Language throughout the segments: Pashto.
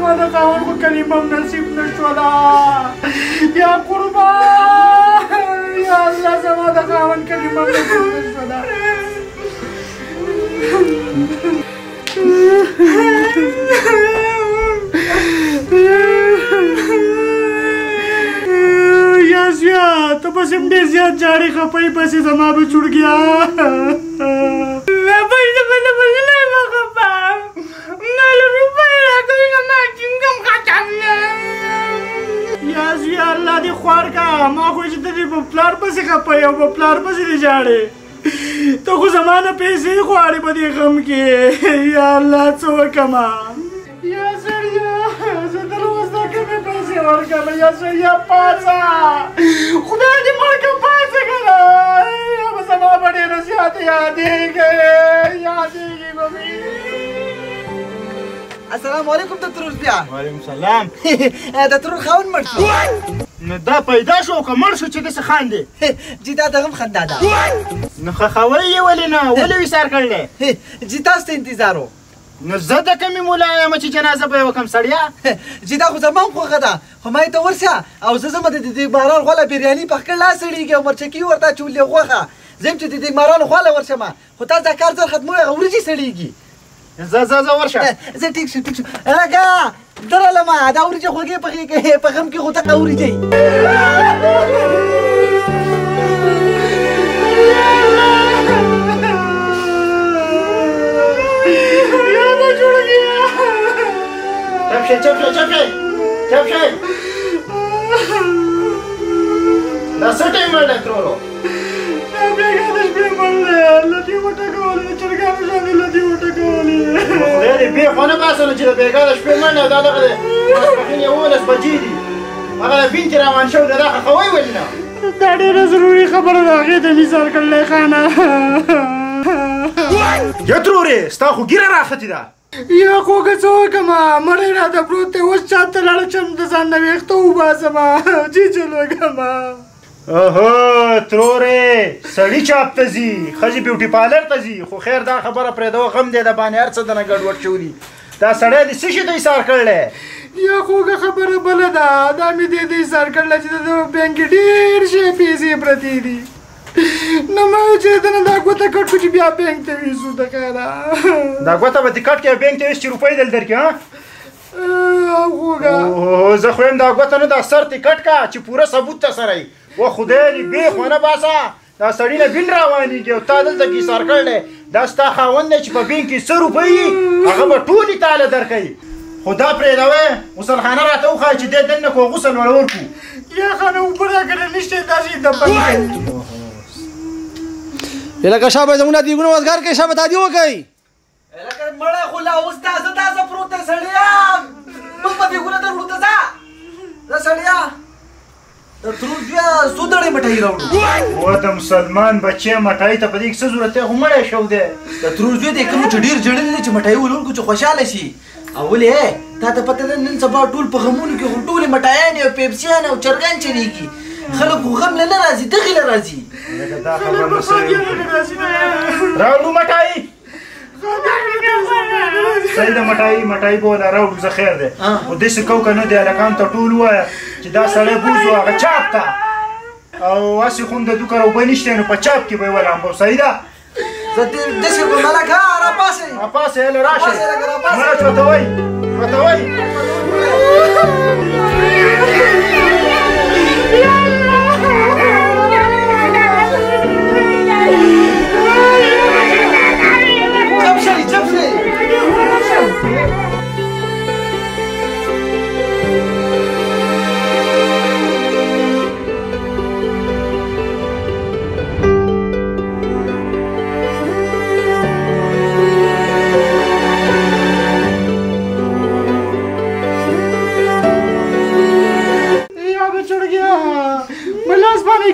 زما د خاوند خو کلمه هم نصیب نه شوله یا قربان یا الله زما د خاوند کلمه هم نصیب نه شوله یا زویا ته پسې هم ډېر زیات جاړې خپۍ پسې زما به چوړ ګیا یا زویا الله دې خوار کا ما خو چې ته دې په پلار پسې خپۍ او په پلار پسې دې جاړې ته خو زما نه پیسې غواړې په دې غم کې یا الله څه وکړمه یا سړیا زه در اوس دا کمې پیسې ورکړم یا سړیا پاڅه خدای دې مړ کړه پاڅه که نه به زما به ډېره زیاته یادېږي به مې السلام علیکم د ترور بیا وعلیکم سلام د ترور خاوند مړ شو نو دا پیدا شو که مړ شو چې داسې خاندې جی دا دغه هم خندا ده نو خخوی یې ولې نه ولې ویسار کړلی جی تاسو ته انتظار و نو زه د کمې ملا یم چې جنازه به یې وکړم سړیا جی دا خو زما هم خوښه ده خو ما یې ته ورشه او زه ځم د دیګماران خواله بریاني پخکړ لا سړېږي او مرچکي ورته چولې غوښه زه یم چې د دیګمارانو خواله ورشم خو تاسو دا کار زر ختموي هغه ورجې سړېږي زه ورشه زه ټیک شو هغه درلمه دا ورجې خوږې پخېږي په غم کې خو ته ورجې چپ شئ دا څه ټایم مړ دی ترورو دا بېګا د شپې مړ دی لدې وټکولې د چرګانو شانې لدې وټکولې خدای دې بې خو نه باسه نو چې د بېګا د شپې مړ دی دا دغه دی ماسپښین 11 بجې دي هغه د بینتې روان شوی دی دا خښوی ولې نه دا ډېره ضروري خبره ده هغې ته مثال کړلی خانه یا ترورې ستا خو ګیره راختې ده یا خوږه څه وکړمه مړی راته پروت دی اوس چا ته لاړه چم د ځان نه ویښته وباسمه جیجل وکړمه اوهو ترورې سړي چاپ ته ځي ښځې بیوټي پارلر ته ځي خو خیر دا خبره پرېږدوه غم دی د باندې هر څه دنه ګډوډ شوي دي دا سړی دې څه شي ته ایسار کړلی یا خوږه خبره بله ده دا مې دې ته ایسار کړلی چې د بینک کې ډېر شی پیسې پرتې دي نو ما چې دنه دا ګوته کټ کړو چې بیا بینک ته ویسو د خیره دا ګوته به دې کټ کړې بینک ته ویس چې روپۍ دل درکړي ها خوږه زه خو یم دا ګوته نه دا سر دې کټ کا چې پوره ثبوت ته سره وي و خدای دې بې خو نه باسه دا سړي نه بین روانېږي او تا دلته کې ایسار کړلی دا ستا خاوند دی چې په بینک کې څه روپۍ وي هغه به ټولې تاله درکوي خو دا پرېږدوی غسلخانه راته وښایه چې دې دننه کو غسل ور ورکړو یا خانه اوبه راکړه نشته داسې دبل لکه شابه زمونه دیګونه وزګار کې شابه تادی وکړي لکه مړه خو لا اوس تازه پروت دی سړیا موږ په دیګونه درلو ته ځه سړیا د ترور بیا څو دړې مټۍ راوړو و د مسلمان بچی مټۍ ته په دې کې څه ضرورت دی خو مړی شو دی د ترور زوی دی کوم چې ډېر ژړلی دی چې مټۍ ولورکو چې خوشحاله شي او ولې تا ته پته ده نن سبا ټول په غمونو کې خو ټولې مټایانې او پیپسیانې او چرګان چلېږي خلک خو غم نه راځي دغې له راځي راوړو مټۍ صحیح ده مټۍ به وله راوړو زه خیر دی خو داسې کو که نه دی هلکانو ته ټول ووایه چې دا سړی بوځو هغه چاپ ته او هسې خو هم د دوکر اوبه نشته نو په چاپ کې به یې ولامبو صحیح ده زه داسې کوم هلکه راپاسئ راپاسئ هله راشئ مړه چوتوئ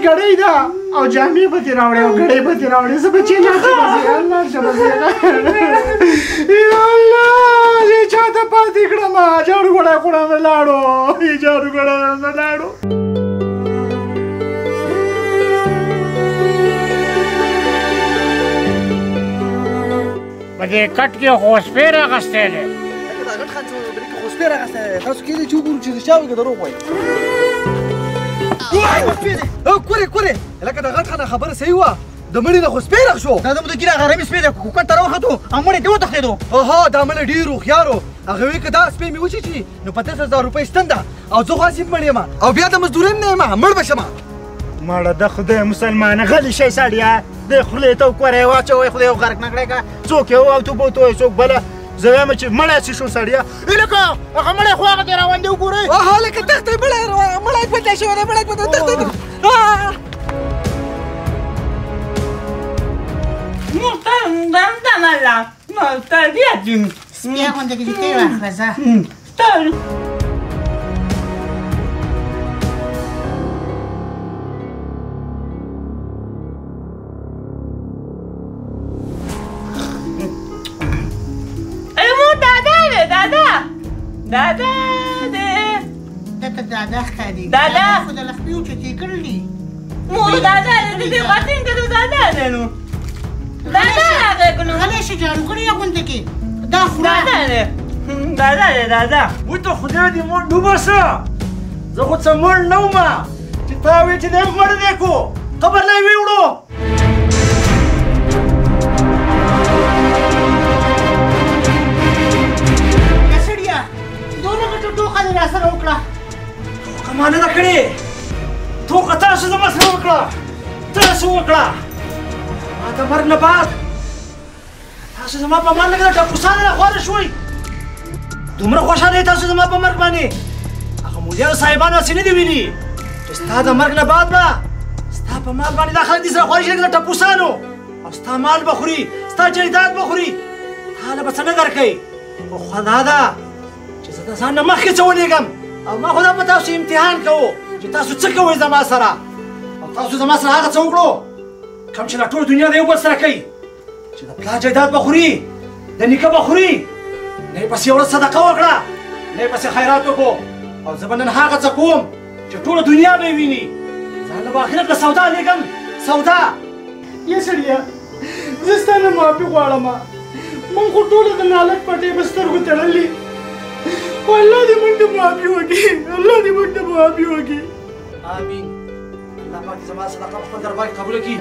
ګړۍ ده او جامې به دې راوړې او ګړۍ به دې راوړې زه بچې ناستې به ځې الله یا الله یې چا ته پاتې کړم جاړو ګوړی خو رانه لاړو جاړو ګوړی رانه لاړو په دې کټ کې خو سپی راغستی دی غټ خان څه بریک خو سپیر راغسته تاسو کې دې چې وګورو چې شاوې کې دروغ وایي او کورې لکه د غټ خان خبره صحیح وه د مړي نه خو سپیر شو دا زموږ د ګیره غرمې سپی دی کوکټ ته راوختو او مړی ته وتښتېدو اوها دا مړی ډېر هوښیار و هغه وایي که دا سپی مې وچیچي نو په 10,000 روپۍ ستن ده او زه خو هسې مړ یم او بیا د مزدورۍ نه یم مړ به شم مړه د خدای مسلمانه غلی شئ سړیه د خولې ته وکوری واچوئ خدای غرق نه کړی که څوک یې او تو بوتو څوک بله زه وایم چې مړی څه شو سړیه لکه هغه مړی خو هغه دی روان دی وګورئ اوها لکه تخته مړی بدلی شوی دی مړی بدلی تخته Spia quando che diceva cosa? دادا خدي دادا خد الاخبيو تشي كلي مو دادا دي قاتين كده دادا نو دادا كنو ليش جارو كل يوم تكي دا خرا دادا وته خدای دې مړ ډوبسه زه خو څه مړ نه ومه چې تا وې چې دی مړ دی کو قبر له یې ویوړو سړیا دونه کټو ټوکه دې راسره وکړه ما نه ده کړې ټوکه تاسو زما سره وکړه تاسو وکړه ما د مرګ نه بعد تاسو زما په مرګ نه ټپوسانو نه خواره شوئ دومره خوشحاله تاسو زما په مرګ باندې هغه مولیانو صاحبانو هسې نه دي ویلي چې ستا د مرګ نه بعد به ستا په مال باندې دا خلک دي سره خواري شي لکه د ټپوسانو او ستا مال به خوري ستا جایداد به خوري تا له به څه نه درکوي خو خدا ده چې زه د ځان نه مخکې څه ولېږم او ما خو دا په تاسو امتحان کوو چې تاسو څه کوئ زما سره او تاسو زما سره هغه څه وکړو کوم چې دا ټول دنیا د یو بل سره کوي چې د پلار جایداد به خوري د نیکه به خوري نه یې پسې یو ورځ صدقه وکړه نه یې پسې خیرات وکړو او زه به نن هغه څه کوم چې ټوله دنیا به یې ویني ځان له به آخرت له سودا لېږم سودا یا سړیه زه ستا نه معافي غواړم موږ خو ټوله د نالک پټۍ په سترګو تړلي خو الله دې موږ ته معافي وکړي الله دې موږ ته معافي وکړي آمین الله پاک دې زما صدقه په خپل دربار کې قبوله کړي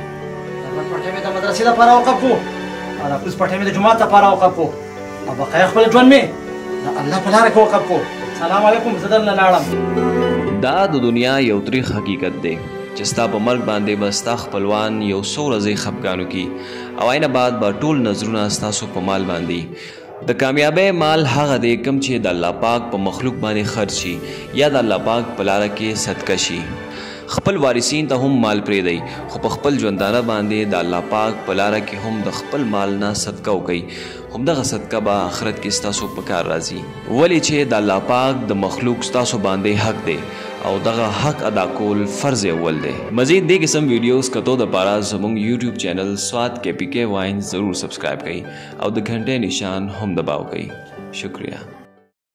نالک پټۍ مې د مدرسې لپاره وقف کړو او دا کوز پټۍ مې د جومات لپاره وقف کړو او بقایا خپل ژوند مې د الله په لاره کې وقف کړو سلام علیکم زه درنه لاړم دا د دنیا یو تریخ حقیقت دی چې ستا په مرګ باندې به ستا خپلوان یو څو ورځې خفګانو کی او عینه بعد به ټول نظرونه ستاسو په مال باندې د کامیابۍ مال هغه دی کوم چې د الله پاک په مخلوق باندې خرج شي یا د الله پاک په لاره کې صدقه شي خپل وارثین ته هم مال پرېږدئ خو په خپل ژوندانه باندې د الله پاک په لاره کې هم د خپل مال نه صدقه وکئ همدغه صدقه به آخرت کې ستاسو په کار راځي ولې چې د الله پاک د مخلوق ستاسو باندې حق دی او دغه حق ادا کول فرض اول دی مزید دې قسم ویډیوز کتو دپاره زموږ یوټیوب چینل سواد KPK واین ضرور سبسکرایب کړئ او د घंटे निशान هم دباو کړئ شکریہ